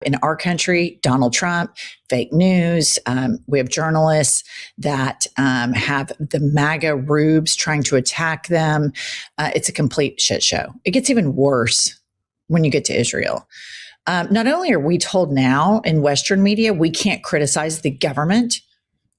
in our country, Donald Trump, fake news. We have journalists that have the MAGA rubes trying to attack them. It's a complete shit show. It gets even worse when you get to Israel. Not only are we told now in Western media we can't criticize the government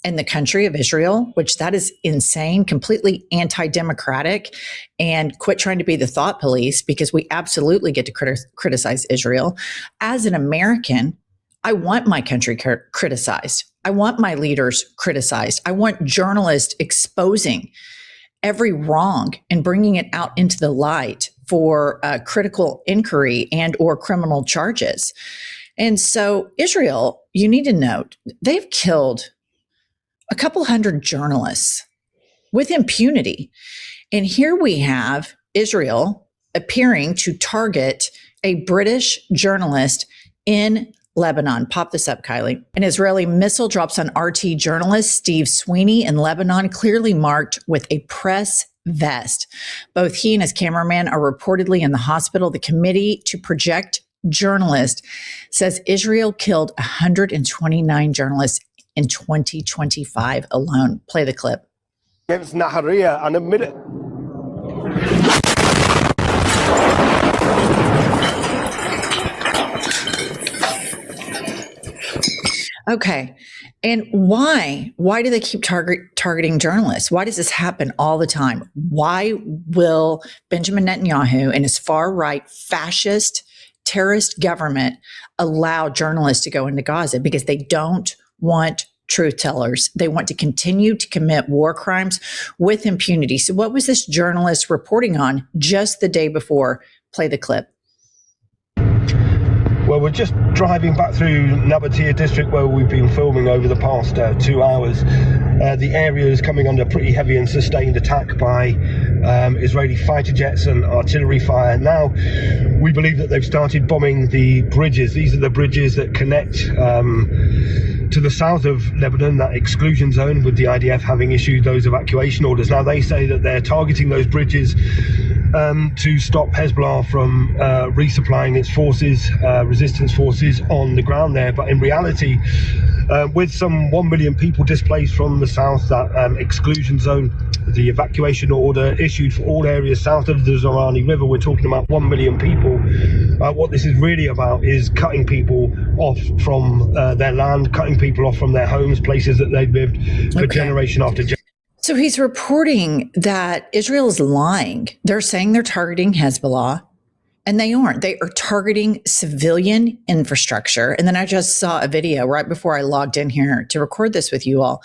and the country of Israel, which that is insane, completely anti-democratic, and quit trying to be the thought police, because we absolutely get to criticize Israel. As an American, I want my country criticized. I want my leaders criticized. I want journalists exposing every wrong and bringing it out into the light for critical inquiry and or criminal charges. And so Israel, you need to note, they've killed a couple hundred journalists with impunity. And here we have Israel appearing to target a British journalist in Lebanon. Pop this up, Kylie. An Israeli missile drops on RT journalist Steve Sweeney in Lebanon, clearly marked with a press vest. Both he and his cameraman are reportedly in the hospital. The Committee to Protect Journalists says Israel killed 129 journalists in 2025 alone. Play the clip. Okay. And why? Why do they keep targeting journalists? Why does this happen all the time? Why will Benjamin Netanyahu and his far-right fascist terrorist government allow journalists to go into Gaza? Because they don't want truth tellers. They want to continue to commit war crimes with impunity. So what was this journalist reporting on just the day before? Play the clip. Well, we're just driving back through Nabatea district where we've been filming over the past 2 hours. The area is coming under pretty heavy and sustained attack by Israeli fighter jets and artillery fire. Now, we believe that they've started bombing the bridges. These are the bridges that connect to the south of Lebanon, that exclusion zone, with the IDF having issued those evacuation orders. Now, they say that they're targeting those bridges to stop Hezbollah from resupplying its forces, resistance forces on the ground there. But in reality, with some 1 million people displaced from the south, that exclusion zone, the evacuation order issued for all areas south of the Zorani River, we're talking about 1 million people. What this is really about is cutting people off from their land, cutting people off from their homes, places that they've lived for generation after generation. So he's reporting that Israel is lying. They're saying they're targeting Hezbollah, and they aren't. They are targeting civilian infrastructure. And then I just saw a video right before I logged in here to record this with you all.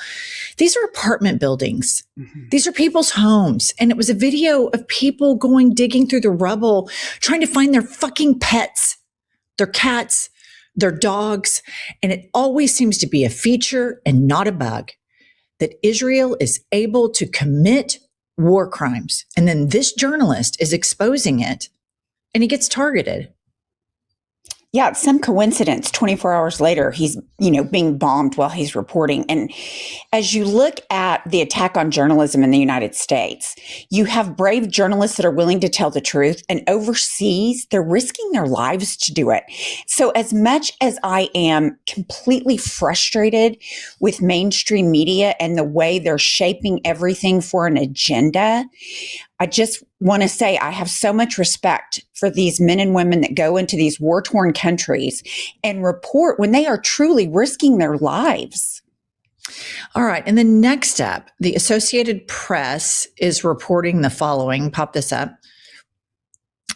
These are apartment buildings. Mm-hmm. These are people's homes. And it was a video of people digging through the rubble, trying to find their fucking pets, their cats, their dogs. And it always seems to be a feature and not a bug that Israel is able to commit war crimes. And then this journalist is exposing it, and he gets targeted. Yeah, it's some coincidence. 24 hours later, he's, being bombed while he's reporting. And as you look at the attack on journalism in the United States, you have brave journalists that are willing to tell the truth, and overseas, they're risking their lives to do it. So as much as I am completely frustrated with mainstream media and the way they're shaping everything for an agenda, I just want to say I have so much respect for these men and women that go into these war-torn countries and report when they are truly risking their lives. All right. And the next up, the Associated Press is reporting the following. Pop this up.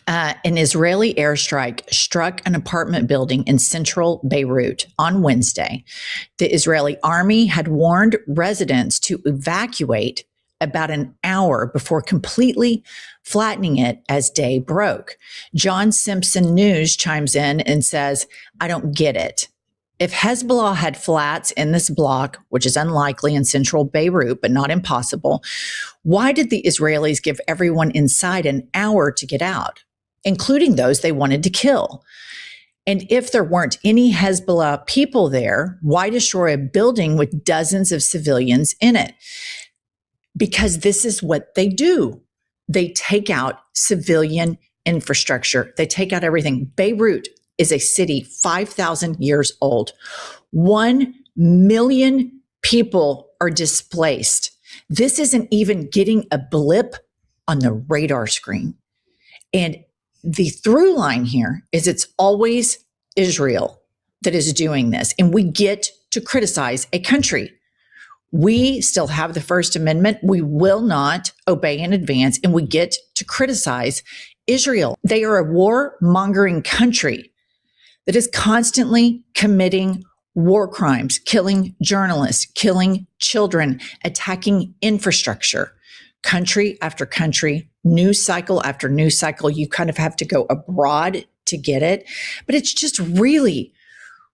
An Israeli airstrike struck an apartment building in central Beirut on Wednesday. The Israeli army had warned residents to evacuate about an hour before completely flattening it as day broke. John Simpson News chimes in and says, I don't get it. If Hezbollah had flats in this block, which is unlikely in central Beirut, but not impossible, why did the Israelis give everyone inside an hour to get out, including those they wanted to kill? And if there weren't any Hezbollah people there, why destroy a building with dozens of civilians in it? Because this is what they do. They take out civilian infrastructure. They take out everything. Beirut, is a city 5,000 years old. 1 million people are displaced. This isn't even getting a blip on the radar screen. And the through line here is it's always Israel that is doing this. And we get to criticize a country. We still have the First Amendment. We will not obey in advance, and we get to criticize Israel. They are a war-mongering country that is constantly committing war crimes, killing journalists, killing children, attacking infrastructure, country after country, news cycle after news cycle. You kind of have to go abroad to get it, but it's just really,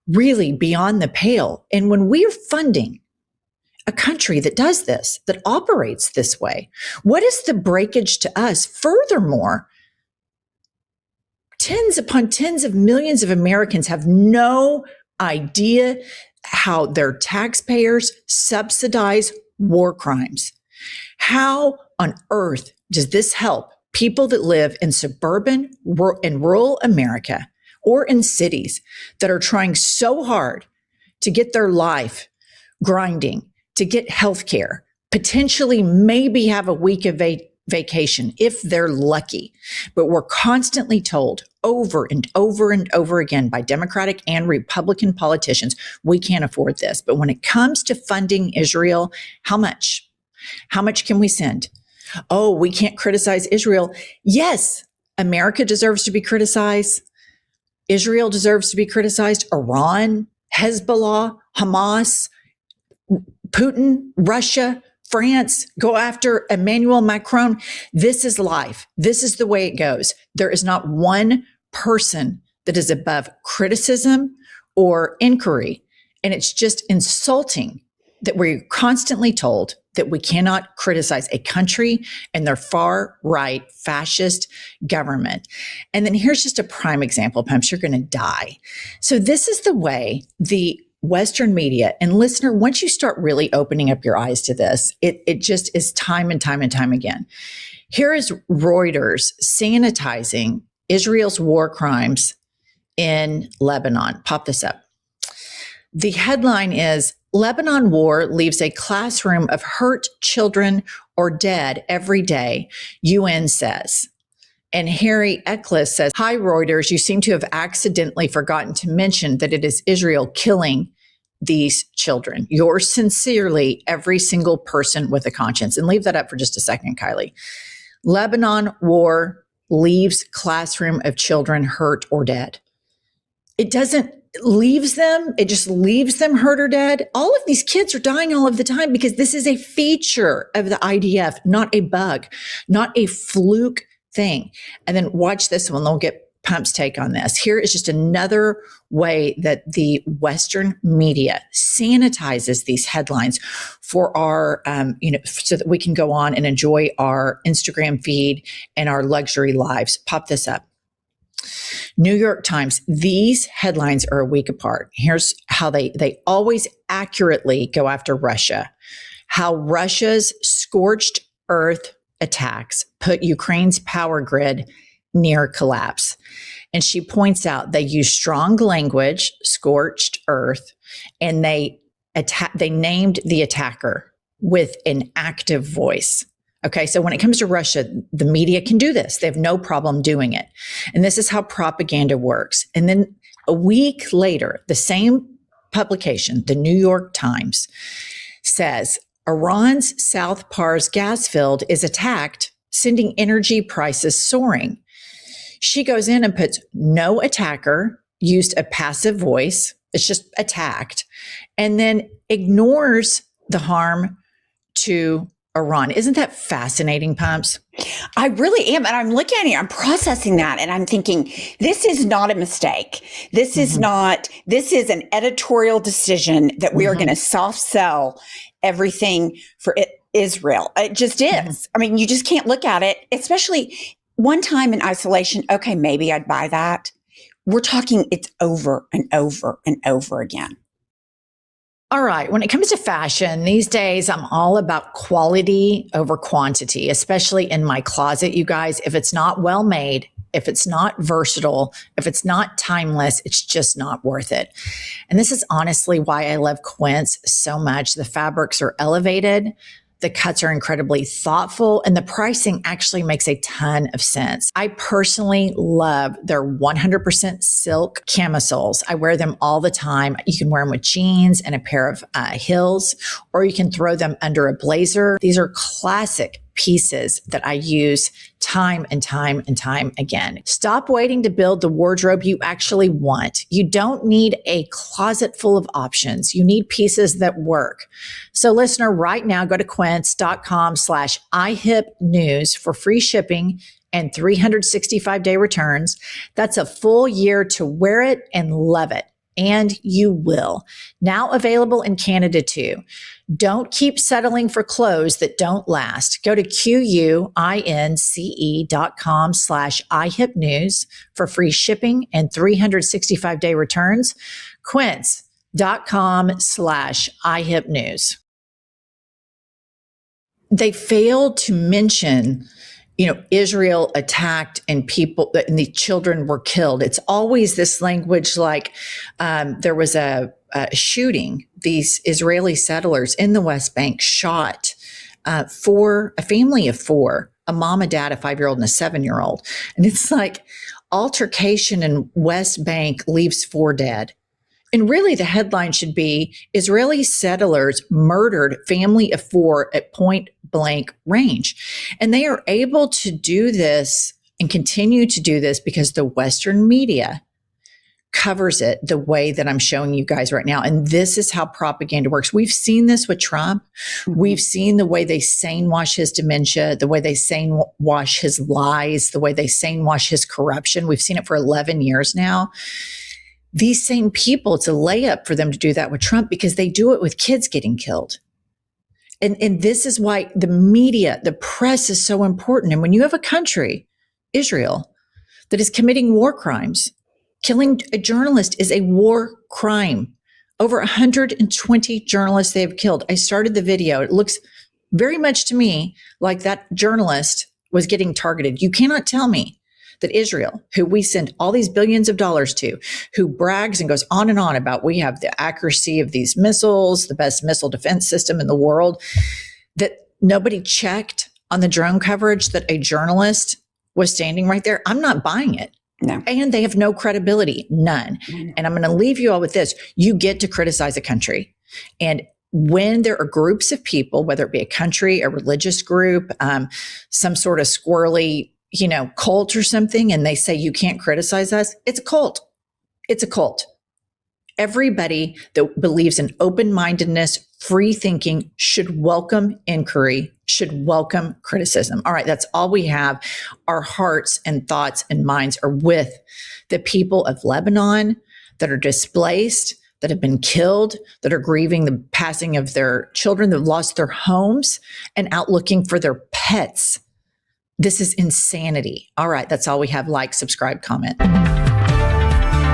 really beyond the pale. And when we're funding a country that does this, that operates this way, what is the breakage to us? Furthermore, tens upon tens of millions of Americans have no idea how their taxpayers subsidize war crimes. How on earth does this help people that live in suburban and rural America or in cities that are trying so hard to get their life grinding, to get health care, potentially maybe have a week of vacation if they're lucky? But we're constantly told over and over and over again by Democratic and Republican politicians, we can't afford this. But when it comes to funding Israel, how much? How much can we send? Oh, we can't criticize Israel. Yes, America deserves to be criticized. Israel deserves to be criticized. Iran, Hezbollah, Hamas, Putin, Russia, France, go after Emmanuel Macron. This is life. This is the way it goes. There is not one person that is above criticism or inquiry. And it's just insulting that we're constantly told that we cannot criticize a country and their far right fascist government. And then here's just a prime example, Pumps, you're going to die. So this is the way the Western media, and listener, once you start really opening up your eyes to this, it just is time and time and time again. Here is Reuters sanitizing Israel's war crimes in Lebanon. Pop this up. The headline is, Lebanon war leaves a classroom of hurt children or dead every day, UN says. And Harry Eckles says, hi, Reuters, you seem to have accidentally forgotten to mention that it is Israel killing these children. Yours sincerely, every single person with a conscience. And leave that up for just a second, Kylie. Lebanon war leaves classroom of children hurt or dead. It doesn't leaves them. It just leaves them hurt or dead. All of these kids are dying all of the time because this is a feature of the IDF, not a bug, not a fluke thing. And then watch this one. They'll get Pump's take on this. Here is just another way that the Western media sanitizes these headlines for our, so that we can go on and enjoy our Instagram feed and our luxury lives. Pop this up. New York Times, these headlines are a week apart. Here's how they always accurately go after Russia. How Russia's scorched earth attacks put Ukraine's power grid near collapse. And she points out they use strong language, scorched earth, and they named the attacker with an active voice. Okay, so when it comes to Russia, the media can do this. They have no problem doing it. And this is how propaganda works. And then a week later, the same publication, the New York Times, says Iran's South Pars gas field is attacked, sending energy prices soaring. She goes in and puts no attacker, used a passive voice. It's just attacked, and then ignores the harm to Iran. Isn't that fascinating, Pumps? I really am. And I'm looking at it, I'm processing that, and I'm thinking, this is not a mistake. This is this is an editorial decision that we are going to soft sell everything for Israel. It just is. I mean, you just can't look at it, especially one time in isolation. Okay, maybe I'd buy that. We're talking it's over and over and over again. All right. When it comes to fashion, these days, I'm all about quality over quantity, especially in my closet, you guys. If it's not well made, if it's not versatile, if it's not timeless, it's just not worth it. And this is honestly why I love Quince so much. The fabrics are elevated. The cuts are incredibly thoughtful, and the pricing actually makes a ton of sense. I personally love their 100% silk camisoles. I wear them all the time. You can wear them with jeans and a pair of heels, or you can throw them under a blazer. These are classic pieces that I use time and time and time again. Stop waiting to build the wardrobe you actually want. You don't need a closet full of options. You need pieces that work. So listener, right now, go to quince.com/ihipnews for free shipping and 365-day returns. That's a full year to wear it and love it. And you will. Now available in Canada too. Don't keep settling for clothes that don't last. Go to quince.com/ihipnews for free shipping and 365-day returns. Quince.com/ihipnews. They failed to mention, Israel attacked and the children were killed. It's always this language like there was a shooting. These Israeli settlers in the West Bank shot for a family of four, a mom, a dad, a 5-year-old, and a 7-year-old. And it's like altercation in West Bank leaves 4 dead. And really the headline should be Israeli settlers murdered family of 4 at point blank range. And they are able to do this and continue to do this because the Western media covers it the way that I'm showing you guys right now. And this is how propaganda works. We've seen this with Trump. We've seen the way they wash his dementia, the way they wash his lies, the way they wash his corruption. We've seen it for 11 years now. These same people, it's a layup for them to do that with Trump because they do it with kids getting killed. And this is why the media, the press is so important. And when you have a country, Israel, that is committing war crimes, killing a journalist is a war crime. Over 120 journalists they have killed. I started the video. It looks very much to me like that journalist was getting targeted. You cannot tell me that Israel, who we send all these billions of dollars to, who brags and goes on and on about we have the accuracy of these missiles, the best missile defense system in the world, that nobody checked on the drone coverage that a journalist was standing right there. I'm not buying it. No. And they have no credibility, none. And I'm going to leave you all with this. You get to criticize a country. And when there are groups of people, whether it be a country, a religious group, some sort of squirrely, cult or something, and they say you can't criticize us, it's a cult. It's a cult. Everybody that believes in open-mindedness, free thinking should welcome inquiry, should welcome criticism. All right, that's all we have. Our hearts and thoughts and minds are with the people of Lebanon that are displaced, that have been killed, that are grieving the passing of their children, that have lost their homes, and out looking for their pets. This is insanity. All right, that's all we have. Like, subscribe, comment.